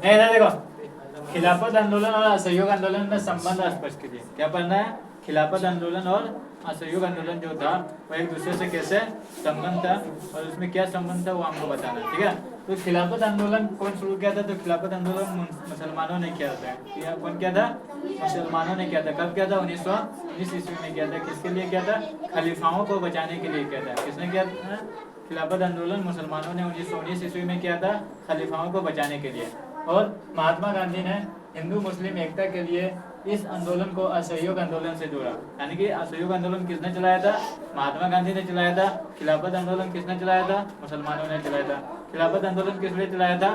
नहीं इधर देखो, खिलाफत आंदोलन और असहयोग आंदोलन में संबंध स्पष्ट कीजिए। क्या पढ़ना है? खिलाफत आंदोलन और असहयोग आंदोलन जो था वो एक दूसरे से कैसे संबंध था और उसमें क्या संबंध था वो हमको बताना है। ठीक है, तो खिलाफत आंदोलन कौन शुरू किया था? तो खिलाफत आंदोलन मुसलमानों ने किया था। कौन किया था? मुसलमानों ने किया था। कब किया था? 1919 ईस्वी में किया था। किसके लिए किया था? खलीफाओं को बचाने के लिए किया था। किसने किया था? खिलाफत आंदोलन मुसलमानों ने 1919 ईस्वी में किया था, खलीफाओं को बचाने के लिए। और महात्मा गांधी ने हिंदू मुस्लिम एकता के लिए इस आंदोलन को असहयोग आंदोलन से जोड़ा। यानी कि असहयोग आंदोलन किसने चलाया था? महात्मा गांधी ने चलाया था। खिलाफत आंदोलन किसने चलाया था? मुसलमानों ने चलाया था। खिलाफत आंदोलन किस लिए चलाया था?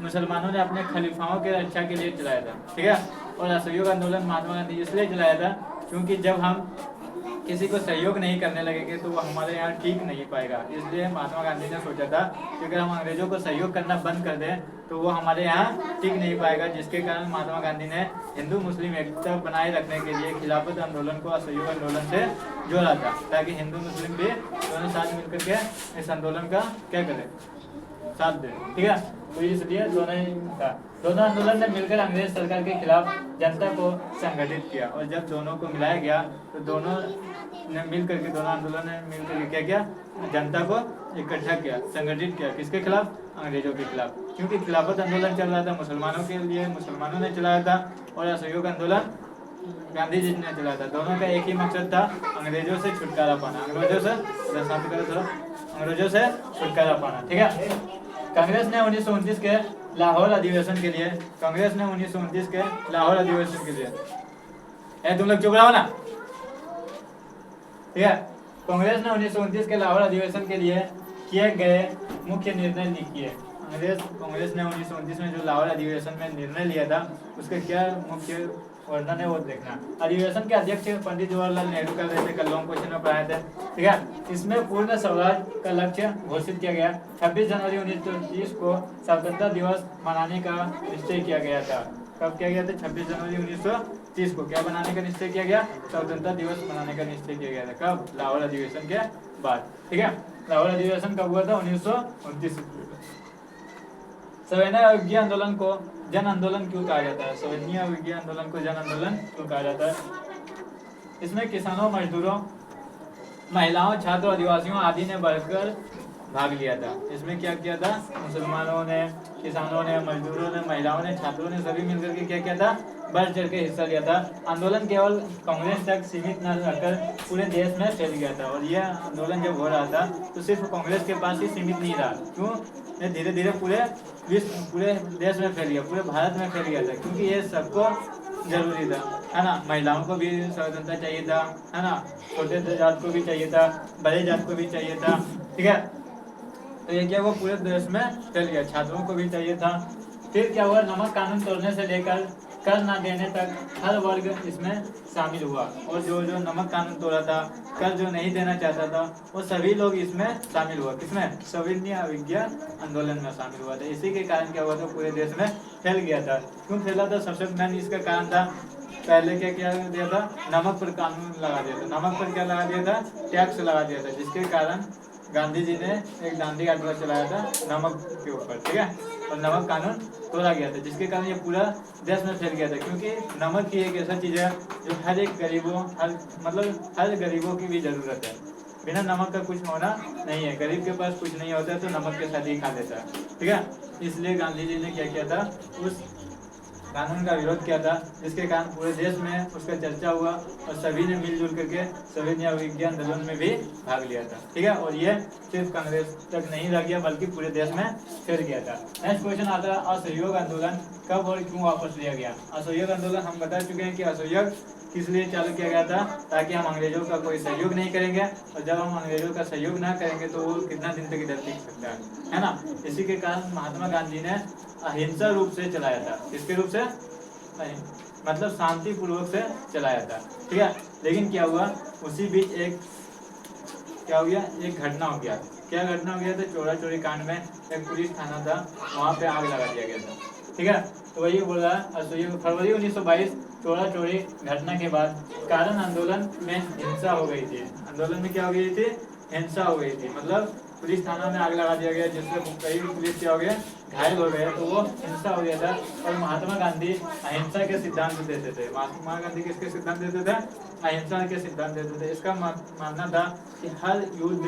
मुसलमानों ने अपने खलीफाओं के रक्षा के लिए चलाया था। ठीक है, और असहयोग आंदोलन महात्मा गांधी इसलिए चलाया था क्योंकि जब हम किसी को सहयोग नहीं करने लगेंगे तो वो हमारे यहाँ ठीक नहीं पाएगा। इसलिए महात्मा गांधी ने सोचा था कि अगर हम अंग्रेजों को सहयोग करना बंद कर दें तो वो हमारे यहाँ ठीक नहीं पाएगा, जिसके कारण महात्मा गांधी ने हिंदू मुस्लिम एकता बनाए रखने के लिए खिलाफत आंदोलन को असहयोग आंदोलन से जोड़ा था, ताकि हिंदू मुस्लिम भी दोनों साथ मिलकर के इस आंदोलन का क्या करें? साथ दे। ठीक है, तो इसलिए दोनों आंदोलन ने मिलकर अंग्रेज सरकार के खिलाफ जनता को संगठित किया। और जब दोनों को मिलाया गया तो दोनों ने मिलकर के दोनों आंदोलन ने मिलकर के क्या किया? जनता को इकट्ठा किया, संगठित किया। किसके खिलाफ? अंग्रेजों के खिलाफ। क्योंकि खिलाफत आंदोलन चल रहा था मुसलमानों के लिए, मुसलमानों ने चलाया था, और असहयोग आंदोलन गांधी जी ने चलाया था। दोनों का एक ही मकसद था, अंग्रेजों से छुटकारा पाना। अंग्रेजों से छुटकारा पाना। ठीक है, कांग्रेस ने 1929 के लाहौर अधिवेशन के लिए तुम लोग चुप रहो ना। ठीक है, कांग्रेस ने 1929 के लाहौर अधिवेशन के लिए किए गए मुख्य निर्णय लिखिए। कांग्रेस ने 1929 में जो लाहौर अधिवेशन में निर्णय लिया था उसके क्या मुख्य वर्णन है वो देखना। अधिवेशन के अध्यक्ष पंडित जवाहरलाल नेहरू कर रहे थे, कल लॉन्ग क्वेश्चन में पढ़ाए थे। ठीक है, इसमें पूर्ण स्वराज का लक्ष्य घोषित किया गया। 26 जनवरी 1930 को स्वतंत्रता दिवस मनाने का निश्चय किया गया था। कब किया गया था? 26 जनवरी 1930 को क्या बनाने का निश्चय किया गया? स्वतंत्रता दिवस मनाने का निश्चय किया गया था। कब? लाहौर अधिवेशन के बाद। ठीक है, लाहौर अधिवेशन कब हुआ था? 1929। सविनय अवज्ञा आंदोलन को जन आंदोलन क्यों कहा जाता है? सविनय अवज्ञा आंदोलन को जन आंदोलन क्यों कहा जाता है? इसमें किसानों, मजदूरों, महिलाओं, छात्रों, आदिवासियों आदि ने बढ़कर भाग लिया था। इसमें क्या किया था? मुसलमानों ने, किसानों ने, मजदूरों ने, महिलाओं ने, छात्रों ने सभी मिलकर के क्या किया था? बढ़ चढ़ के हिस्सा लिया था। आंदोलन केवल कांग्रेस तक सीमित न रहकर पूरे देश में फैल गया था। और यह आंदोलन जब हो रहा था तो सिर्फ कांग्रेस के पास ही सीमित नहीं रहा। क्यों? ये धीरे धीरे पूरे देश में फैल गया, पूरे भारत में फैल गया था, क्योंकि ये सबको जरूरी था, है ना। महिलाओं को भी स्वतंत्रता चाहिए था, है ना। छोटे जात को भी चाहिए था, बड़े जात को भी चाहिए था। ठीक है, तो ये क्या हुआ? पूरे देश में फैल गया। छात्रों को भी चाहिए था। फिर क्या हुआ? नमक कानून तोड़ने से लेकर कर न देने तक हर वर्ग इसमें शामिल हुआ। और जो नमक कानून तोड़ा था, कर जो नहीं देना चाहता था, वो सभी लोग इसमें शामिल हुआ। किसमें? सविनय अवज्ञा आंदोलन में शामिल हुआ था। इसी के कारण क्या हुआ था? पूरे देश में फैल गया था। क्यों फैला था? सबसे मेन इसका कारण था, पहले क्या किया दिया था? नमक पर कानून लगा दिया था। नमक पर क्या लगा दिया था? टैक्स लगा दिया था, जिसके कारण गांधी जी ने एक दांडी यात्रा चलाया था नमक के ऊपर। ठीक है, और नमक कानून तोड़ा गया था, जिसके कारण ये पूरा देश में फैल गया था। क्योंकि नमक ही एक ऐसा चीज़ है जो हर गरीबों की भी ज़रूरत है। बिना नमक का कुछ होना नहीं है। गरीब के पास कुछ नहीं होता है तो नमक के साथ ही खा लेता है। ठीक है, इसलिए गांधी जी ने क्या किया था? उस कानून का विरोध किया था, जिसके कारण पूरे देश में उसका चर्चा हुआ और सभी ने मिलजुल करके सविनय अवज्ञा आंदोलन में भी भाग लिया था। ठीक है, और ये सिर्फ कांग्रेस तक नहीं रह गया बल्कि पूरे देश में फैल गया था। नेक्स्ट क्वेश्चन आता है, असहयोग आंदोलन कब और क्यों वापस लिया गया? असहयोग आंदोलन हम बता चुके हैं कि असहयोग किस लिए चालू किया गया था? ताकि हम अंग्रेजों का कोई सहयोग नहीं करेंगे, और जब हम अंग्रेजों का सहयोग ना करेंगे तो वो कितना दिन तक इधर टिक सकता है ना। इसी के कारण महात्मा गांधी ने अहिंसा रूप से चलाया था। किसके रूप से? मतलब शांतिपूर्वक से चलाया था। ठीक है, लेकिन क्या हुआ? उसी बीच एक घटना हो गया। क्या घटना हो गया था? चोरा चोरी कांड में एक पुलिस थाना था, वहाँ पे आग लगा दिया गया था। ठीक है, तो वही बोल रहा है, फरवरी 1922 चोरा चोरी घटना के बाद कारण आंदोलन में हिंसा हो गई थी। आंदोलन में क्या हो गई थी? हिंसा हो गई थी। मतलब पुलिस थाना में आग लगा दिया गया, जिससे कई पुलिस क्या हो गए? घायल हो गए तो वो हिंसा हो गया था। और महात्मा गांधी अहिंसा के सिद्धांत देते थे। महात्मा गांधी किसके सिद्धांत देते थे? अहिंसा के सिद्धांत देते थे। इसका मानना था कि हर युद्ध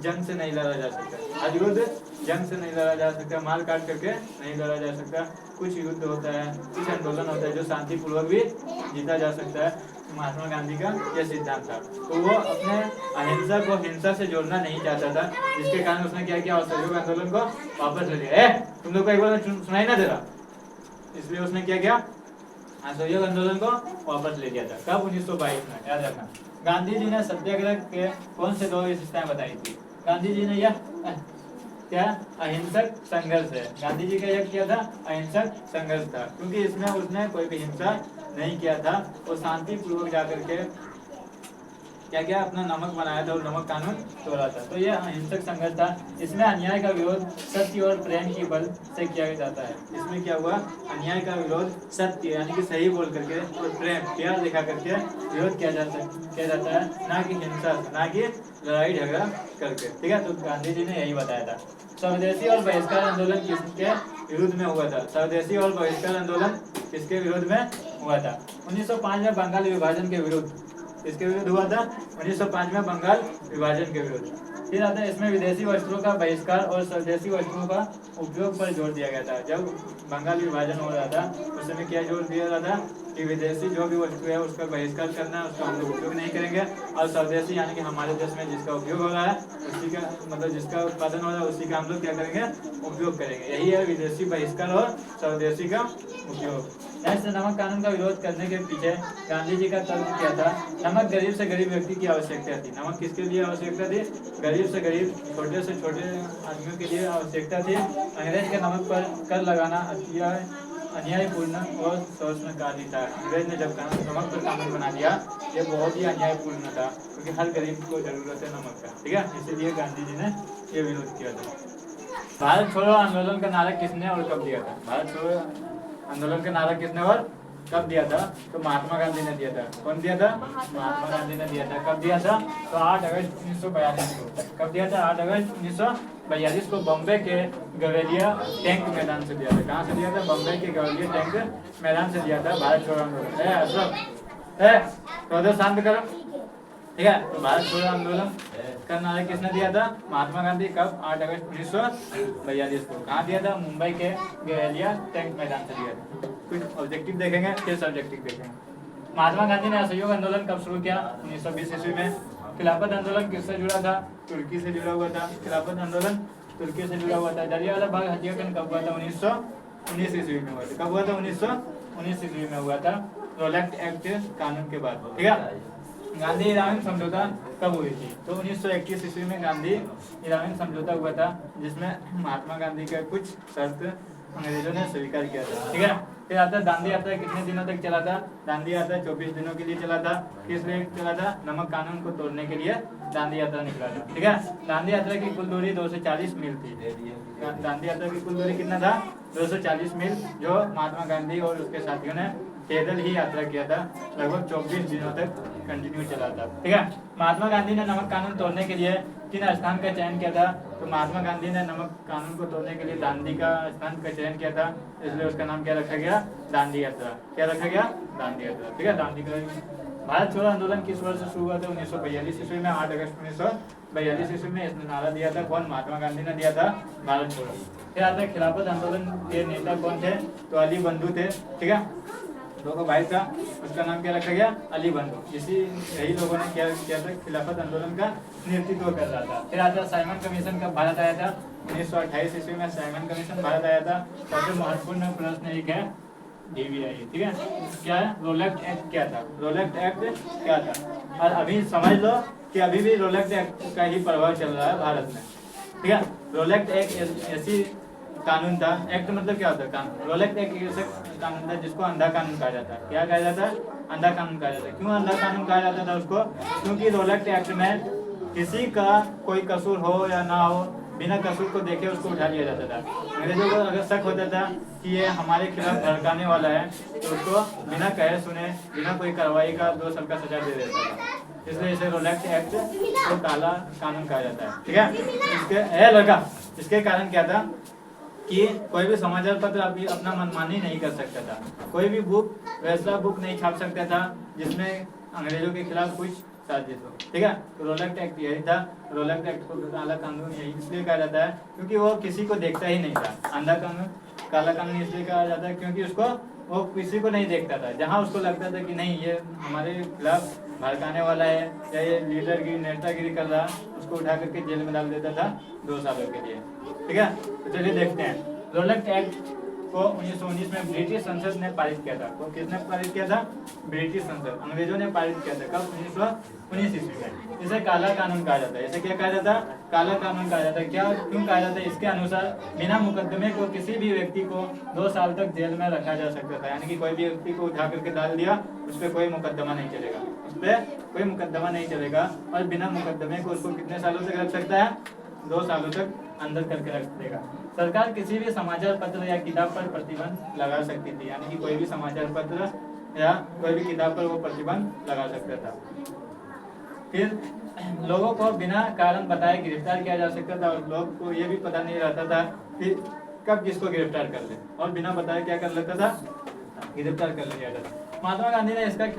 जंग से नहीं लड़ा जा सकता, हर युद्ध जंग से नहीं लड़ा जा सकता, मार काट करके नहीं लड़ा जा सकता। कुछ युद्ध होता है, कुछ आंदोलन होता है जो शांतिपूर्वक भी जीता जा सकता है। महात्मा गांधी का यह सिद्धांत था। तो वो अपने अहिंसा को हिंसा से जोड़ना नहीं चाहता था, जिसके कारण उसने क्या किया, असहयोग आंदोलन को वापस ले लिया। तुम लोग को एक बार सुनाई ना दे रहा, इसलिए उसने क्या किया, असहयोग आंदोलन को वापस ले लिया था। कब? 1922 में, याद रखना। गांधी जी ने सत्याग्रह के कौन से 2 विशेषताएं बताई थी? गांधी जी ने यह क्या अहिंसक संघर्ष है, गांधी जी का यह किया था अहिंसक संघर्ष था, क्योंकि इसमें उसने कोई भी हिंसा नहीं किया था। वो शांतिपूर्वक जाकर के क्या किया, अपना नमक बनाया था और नमक कानून तोड़ा था। तो यह अहिंसक संघर्ष था। इसमें अन्याय का विरोध सत्य और प्रेम की बल से किया जाता है। इसमें क्या हुआ, अन्याय का विरोध सत्य यानी कि सही बोल करके और प्रेम प्यार दिखा करके विरोध किया जाता है, ना कि हिंसा, ना कि लड़ाई झगड़ा करके। ठीक है, तो गांधी जी ने यही बताया था। स्वदेशी और बहिष्कार आंदोलन किसके विरुद्ध में हुआ था? स्वदेशी और बहिष्कार आंदोलन किसके विरोध में हुआ था? 1905 में बंगाल विभाजन के विरुद्ध। इसके विरुद्ध हुआ था 1905 में बंगाल विभाजन के विरुद्ध। फिर आता है इसमें विदेशी वस्त्रों का बहिष्कार और स्वदेशी वस्त्रों का उपयोग पर जोर दिया गया था। जब बंगाल विभाजन हो रहा था उस समय क्या जोर दिया रहा था कि विदेशी जो भी वस्तु है उसका बहिष्कार करना है, उसका हम लोग उपयोग नहीं करेंगे। और स्वदेशी यानी कि हमारे देश में जिसका उपयोग हो रहा है उसी का मतलब जिसका उत्पादन हो रहा है उसी का हम लोग क्या करेंगे, उपयोग करेंगे। यही है विदेशी बहिष्कार और स्वदेशी का उपयोग। ऐसे नमक कानून का विरोध करने के पीछे गांधी जी का तर्क क्या था? नमक गरीब से गरीब व्यक्ति की आवश्यकता थी। नमक किसके लिए आवश्यकता थी? गरीब से गरीब, छोटे से छोटे आदमियों के लिए आवश्यकता थी। अंग्रेज के नमक पर कर लगाना अन्यायपूर्ण और शोषणकारी था। अंग्रेज ने जब नमक पर कानून बना दिया ये बहुत ही अन्यायपूर्ण था, क्योंकि हर गरीब को जरूरत है नमक का। ठीक है, इसीलिए गांधी जी ने ये विरोध किया था। भारत छोड़ो आंदोलन का नारा किसने और कब दिया था? भारत छोड़ो आंदोलन का नारा किसने और कब दिया था? तो महात्मा गांधी ने दिया था। कौन दिया था? महात्मा गांधी ने दिया था। कब दिया था? तो 8 अगस्त 1942 को। कब दिया था? 8 अगस्त 1942 को बम्बई के गवेलिया टैंक मैदान से दिया था। कहाँ से दिया था? बम्बई के गवेलिया टैंक मैदान से दिया था भारत छोड़ो आंदोलन। तो शांत करो। ठीक है, तो भारत छोड़ो आंदोलन का नारा किसने दिया था? महात्मा गांधी। कब? 8 अगस्त 1942 को। कहाँ दिया था? मुंबई के गवेलिया टैंक मैदान से दिया था। कुछ ऑब्जेक्टिव देखेंगे फिर सब्जेक्टिव देखेंगे। महात्मा गांधी ने असहयोग आंदोलन कब शुरू किया? 1920 ईस्वी में। खिलाफत आंदोलन किससे जुड़ा था? तुर्की से जुड़ा हुआ था। खिलाफत आंदोलन तुर्की से जुड़ा हुआ था। जलियांवाला बाग हत्याकांड कब हुआ था? 1919 ईस्वी में हुआ था। कब हुआ था? 1919 ईस्वी में हुआ था, रोलेक्ट एक्ट कानून के बाद। ठीक है, गांधी इरान समझौता कब हुई थी? तो 1921 ईस्वी में गांधी इरान समझौता हुआ था, जिसमें महात्मा गांधी का कुछ शर्त अंग्रेजों ने स्वीकार किया था। ठीक है, फिर आता है दांडी यात्रा। कितने दिनों तक चला था? दांडी यात्रा 24 दिनों के लिए चला था। किस लिए चला था? नमक कानून को तोड़ने के लिए दांडी यात्रा निकला था। ठीक है, दांडी यात्रा की कुल दूरी 240 मील थी। दांडी यात्रा की कुल दूरी कितना था? 240 मील, जो महात्मा गांधी और उसके साथियों ने पैदल ही यात्रा किया था। लगभग 24 दिनों तक कंटिन्यू चला था। ठीक है, महात्मा गांधी ने नमक कानून तोड़ने के लिए किन स्थान का चयन किया था? तो महात्मा गांधी ने नमक कानून को तोड़ने के लिए दांडी का स्थान का चयन किया था, इसलिए उसका नाम क्या रखा गया? दांडी यात्रा। क्या रखा गया? दांडी यात्रा। ठीक है, दांडी का। भारत छोड़ो आंदोलन किस वर्ष से शुरू हुआ था? 1942 ईस्वी में। 8 अगस्त 1942 ईस्वी में इसने नारा दिया था। कौन? महात्मा गांधी ने दिया था, भारत छोड़ो। फिर आता है खिलाफत आंदोलन के नेता कौन थे? तो अली बंधु थे। ठीक है, लोगों भाई था, उसका नाम क्या रखा गया? अली बंधु। यही लोगों ने क्या किया था? खिलाफत आंदोलन का नेतृत्व कर रहा था। फिर आता साइमन कमीशन कब भारत आया था? 1928 ईस्वी में साइमन कमीशन भारत आया था। सबसे महत्वपूर्ण प्रश्न एक है DVI। ठीक है, क्या है? रोलेक्ट एक्ट क्या था? रोलेक्ट एक्ट क्या था? और अभी समझ लो कि अभी भी रोलेक्ट एक्ट का ही प्रभाव चल रहा है भारत में। ठीक है, रोलेक्ट एक्ट ऐसी कानून था। एक्ट मतलब क्या होता है? कानून। रोलेक्ट एक्ट ऐसा कानून था जिसको अंधा कानून कहा जाता है। क्या कहा जाता है? अंधा कानून कहा जाता है। क्यों अंधा कानून कहा जाता था उसको? क्योंकि रोलेक्ट एक्ट में किसी का कोई कसूर हो या ना हो, बिना कसूर को देखे उसको उठा लिया जाता था। अंग्रेजों को अगर शक होता था कि ये हमारे खिलाफ भड़काने वाला है तो उसको बिना कहे सुने, बिना कोई कार्रवाई का 2 साल का सजा दे देता था। इसलिए इसे रोलेक्ट एक्ट को काला कानून कहा जाता है। ठीक है, इसके लड़का इसके कारण क्या था? कि कोई भी समाचार पत्र अभी अपना मनमानी नहीं कर सकता था, कोई भी बुक वैसा बुक नहीं छाप सकता था जिसमें अंग्रेजों के खिलाफ कुछ साजिश हो। ठीक है, तो रोलैक्ट एक्ट यही था। रोलैक्ट एक्ट को काला कानून यही इसलिए कहा जाता है क्योंकि वो किसी को देखता ही नहीं था। अंधा कानून काला कानून इसलिए कहा जाता है क्योंकि उसको वो किसी को नहीं देखता था। जहाँ उसको लगता था कि नहीं ये हमारे खिलाफ भड़काने वाला है या ये लीडरगिरी नेतागिरी कर रहा, उसको उठा करके जेल में डाल देता था 2 सालों के लिए। ठीक है, तो चलिए देखते हैं। रोलैक्ट एक्ट को 1919 में ब्रिटिश संसद ने पारित किया था। वो किसने पारित किया था? ब्रिटिश संसद, अंग्रेजों ने पारित किया था। कब? 1919 ईस्वी में। इसे काला कानून कहा जाता है। इसे क्या कहा जाता है? काला कानून कहा जाता है। क्या क्यों कहा जाता है? इसके अनुसार बिना मुकदमे को किसी भी व्यक्ति को 2 साल तक जेल में रखा जा सकता था। यानी कि कोई भी व्यक्ति को उठा करके डाल दिया, उस पर कोई मुकदमा नहीं चलेगा, उस पर कोई मुकदमा नहीं चलेगा। और बिना मुकदमे को उसको कितने सालों तक रख सकता है? 2 सालों तक अंदर करके रख देगा। सरकार किसी भी समाचार पत्र या किताब पर प्रतिबंध लगा सकती थी। यानी कि कोई भी समाचार पत्र या कोई भी किताब पर वो प्रतिबंध लगा सकता था। फिर लोगों को बिना कारण बताए गिरफ्तार किया जा सकता था और लोग को ये भी पता नहीं रहता था कि कब किसको गिरफ्तार कर ले, और बिना बताए क्या कर लेता था? गिरफ्तार कर लिया जाता था। महात्मा गांधी ने इसके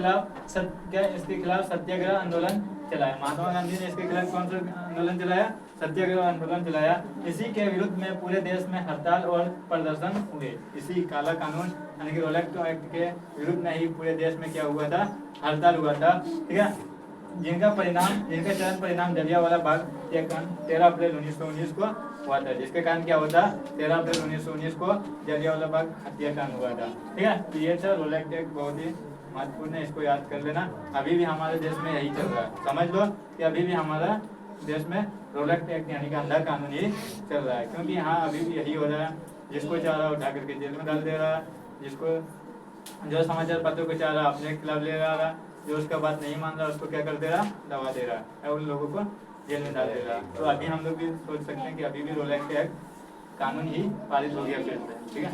खिलाफ सत्याग्रह आंदोलन चलाया। महात्मा गांधी ने इसके खिलाफ कौन सा आंदोलन चलाया? सत्याग्रह आंदोलन चलाया। इसी के विरुद्ध में पूरे देश में हड़ताल और प्रदर्शन हुए। इसी काला कानून यानी कि रोलैक्ट एक्ट के विरुद्ध में ही पूरे देश में क्या हुआ था? हड़ताल हुआ था। ठीक है, जिनका चरम परिणाम जलियांवाला बाग 13 अप्रैल 1919 को हुआ था। जिसके कारण क्या होता? 13 अप्रैल 1919 को जलियांवाला बाग हत्याकांड हुआ था। ठीक है, तो ये था रोलैक्ट एक्ट, बहुत ही महत्वपूर्ण है, इसको याद कर लेना। अभी भी हमारे देश में यही चल रहा है। समझ लो कि अभी भी हमारा देश में रोलैक्ट एक्ट यानी कि अंधा कानून ही चल रहा है, क्योंकि यहाँ अभी भी यही हो रहा है। जिसको चाह रहा उठा करके जेल में डाल दे रहा है, जिसको जो समाचार पत्रों को चाह रहा अपने खिलाफ ले रहा, जो उसका बात नहीं मान रहा उसको क्या कर दे रहा? दबा दे रहा है, उन लोगों को जेल में डाल दे रहा। तो अभी हम लोग भी सोच सकते हैं कि अभी भी रोलैक्ट एक्ट कानून ही पारित हो गया फिर से। ठीक है।